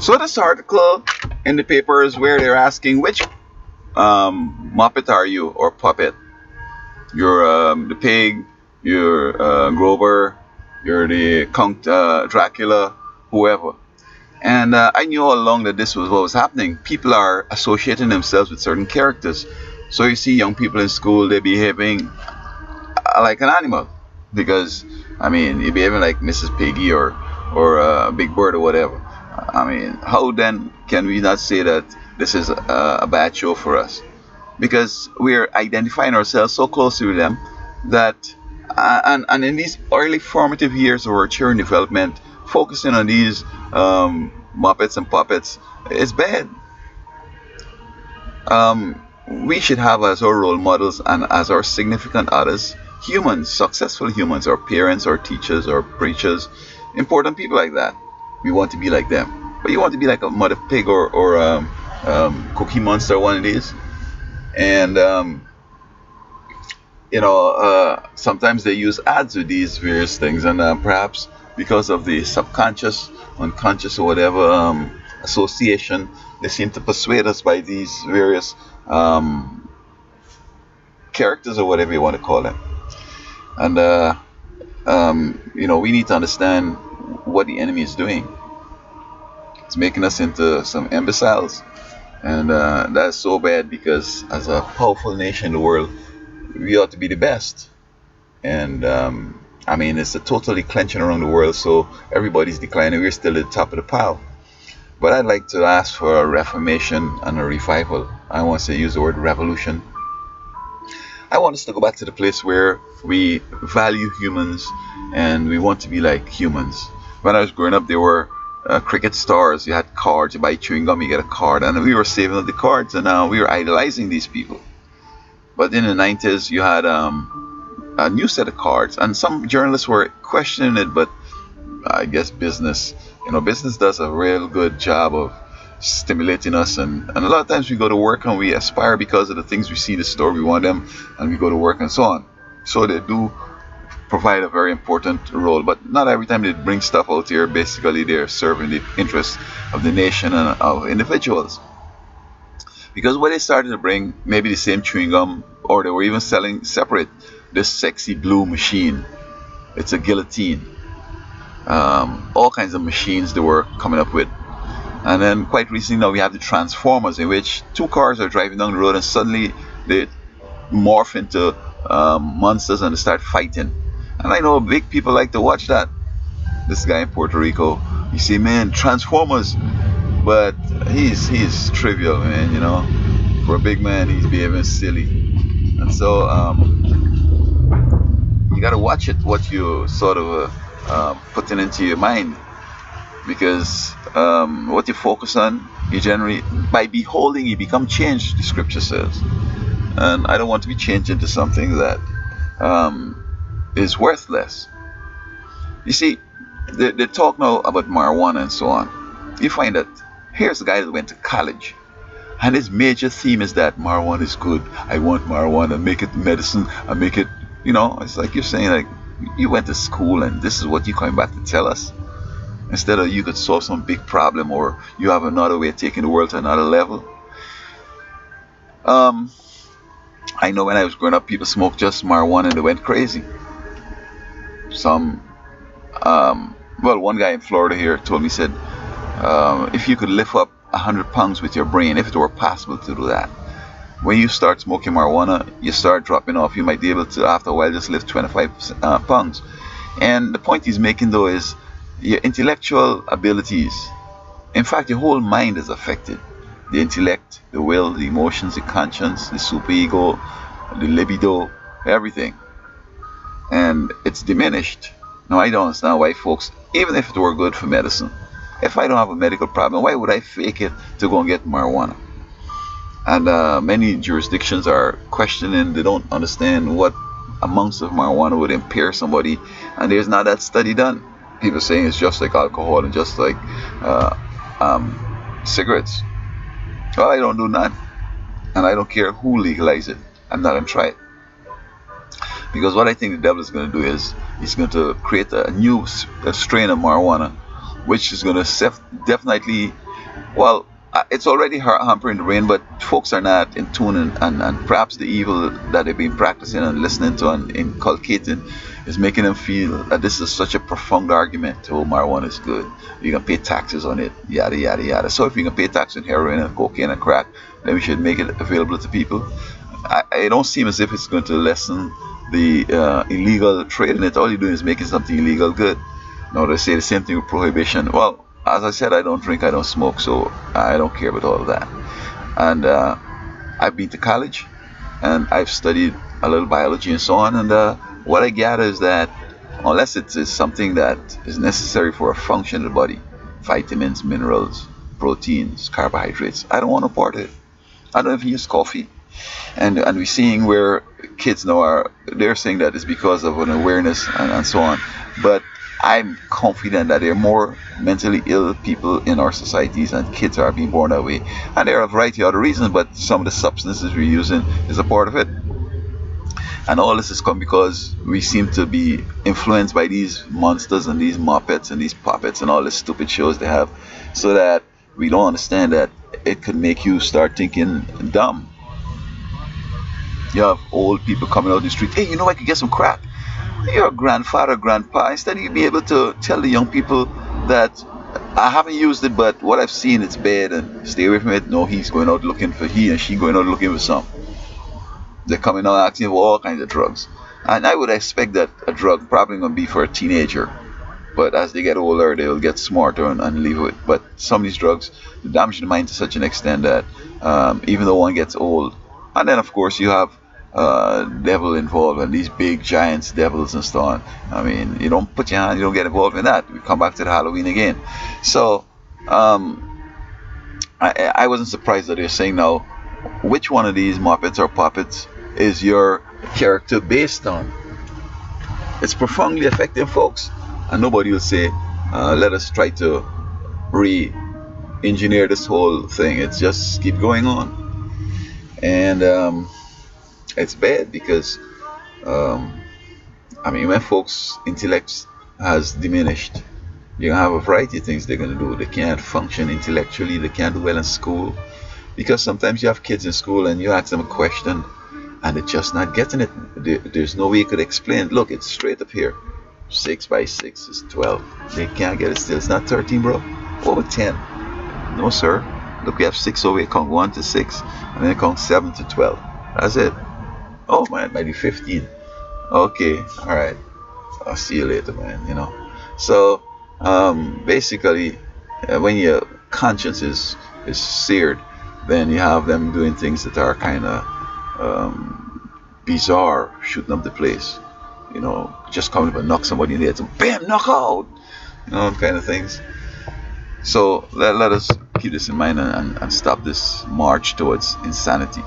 So this article in the paper is where they're asking which Muppet are you, or puppet? You're the pig, you're Grover, you're the Count Dracula, whoever. And I knew all along that this was what was happening. People are associating themselves with certain characters. So you see young people in school, they're behaving like an animal. Because, I mean, you're behaving like Mrs. Piggy or Big Bird or whatever. I mean, how then can we not say that this is a bad show for us? Because we're identifying ourselves so closely with them that, and in these early formative years of our children development, focusing on these Muppets and puppets is bad. We should have as our role models and as our significant others humans, successful humans, our parents, our teachers, our preachers, important people like that. We want to be like them. But you want to be like a Mother Pig or Cookie Monster, one of these. And sometimes they use ads with these various things, and perhaps because of the subconscious, unconscious, or whatever association, they seem to persuade us by these various characters or whatever you want to call them. And we need to understand what the enemy is doing. It's making us into some imbeciles. And that's so bad, because as a powerful nation in the world, we ought to be the best. And I mean, it's a totally clenching around the world, so everybody's declining. We're still at the top of the pile. But I'd like to ask for a reformation and a revival. I want to use the word revolution. I want us to go back to the place where we value humans and we want to be like humans. When I was growing up, there were cricket stars. You had cards. You buy chewing gum, you get a card, and we were saving up the cards, and we were idolizing these people. But in the 90s, you had a new set of cards, and some journalists were questioning it. But I guess business does a real good job of stimulating us, and a lot of times we go to work and we aspire because of the things we see in the store. We want them, and we go to work and so on. So they do provide a very important role, but not every time they bring stuff out here, basically they're serving the interests of the nation and of individuals. Because when they started to bring maybe the same chewing gum, or they were even selling separate, this sexy blue machine, it's a guillotine, all kinds of machines they were coming up with. And then quite recently now we have the Transformers, in which two cars are driving down the road and suddenly they morph into monsters and they start fighting. And I know big people like to watch that. This guy in Puerto Rico, you see, man, Transformers, but he's trivial, man. For a big man, he's behaving silly, and so you gotta watch it, what you sort of putting into your mind, because what you focus on, you generally, by beholding, you become changed, the scripture says. And I don't want to be changed into something that is worthless. You see, they talk now about marijuana and so on. You find that here's a guy that went to college, and his major theme is that marijuana is good. I want marijuana, make it medicine, I make it, it's like you're saying, like, you went to school and this is what you're coming back to tell us? Instead of you could solve some big problem, or you have another way of taking the world to another level. I know when I was growing up, people smoked just marijuana and they went crazy. One guy in Florida here told me, said, if you could lift up 100 pounds with your brain, if it were possible to do that, when you start smoking marijuana, you start dropping off. You might be able to, after a while, just lift 25 pounds. And the point he's making, though, is your intellectual abilities. In fact, your whole mind is affected. The intellect, the will, the emotions, the conscience, the superego, the libido, everything. And it's diminished. Now, I don't understand why folks, even if it were good for medicine, if I don't have a medical problem, why would I fake it to go and get marijuana? And many jurisdictions are questioning, they don't understand what amounts of marijuana would impair somebody, and there's not that study done. People saying it's just like alcohol and just like cigarettes. Well, I don't do that, and I don't care who legalize it. I'm not going to try it. Because what I think the devil is going to do is he's going to create a new strain of marijuana, which is going to definitely Well, it's already hampering the brain, but folks are not in tune, and perhaps the evil that they've been practicing and listening to and inculcating is making them feel that this is such a profound argument. Oh, marijuana is good. You can pay taxes on it, yada yada yada. So if you can pay tax on heroin and cocaine and crack, then we should make it available to people. It don't seem as if it's going to lessen the illegal trade in it. All you're doing is making something illegal good. Now they say the same thing with prohibition. Well, as I said, I don't drink, I don't smoke, so I don't care about all of that. And I've been to college, and I've studied a little biology and so on. And what I gather is that unless it is something that is necessary for a function of the body, vitamins, minerals, proteins, carbohydrates, I don't want to part of it. I don't even use coffee. And we're seeing where kids now they're saying that it's because of an awareness and so on. But I'm confident that there are more mentally ill people in our societies, and kids are being born that way. And there are a variety of other reasons, but some of the substances we're using is a part of it. And all this has come because we seem to be influenced by these monsters and these Muppets and these puppets and all the stupid shows they have, so that we don't understand that it could make you start thinking dumb. You have old people coming out in the street, hey, you know, I could get some crack. Your grandfather, grandpa, instead you'd be able to tell the young people that I haven't used it, but what I've seen, it's bad, and stay away from it. No, he and she going out looking for some. They're coming out asking for all kinds of drugs. And I would expect that a drug probably going to be for a teenager. But as they get older, they'll get smarter and leave it. But some of these drugs damage the mind to such an extent that even though one gets old, and then of course you have devil involved and these big giants, devils and so on. I mean, you don't put your hand, you don't get involved in that. We come back to the Halloween again. So I wasn't surprised that they're saying now, which one of these Muppets or puppets is your character based on? It's profoundly affecting folks, and nobody will say, let us try to re-engineer this whole thing. It's just keep going on, and it's bad because I mean, when folks' intellect has diminished, you have a variety of things they're going to do. They can't function intellectually, they can't do well in school, because sometimes you have kids in school and you ask them a question and they're just not getting it. There's no way you could explain, look, it's straight up here, 6 by 6 is 12. They can't get it still. It's not 13, bro. Over 10. No, sir. Look, we have 6 over here. Count 1 to 6, and then count 7 to 12. That's it. Oh man, it might be 15. Okay, all right. I'll see you later, man. You know. So basically, when your conscience is seared, then you have them doing things that are kind of bizarre, shooting up the place. You know, just coming up and knock somebody in the head, so bam, knock out. You know, kind of things. So let us keep this in mind and stop this march towards insanity.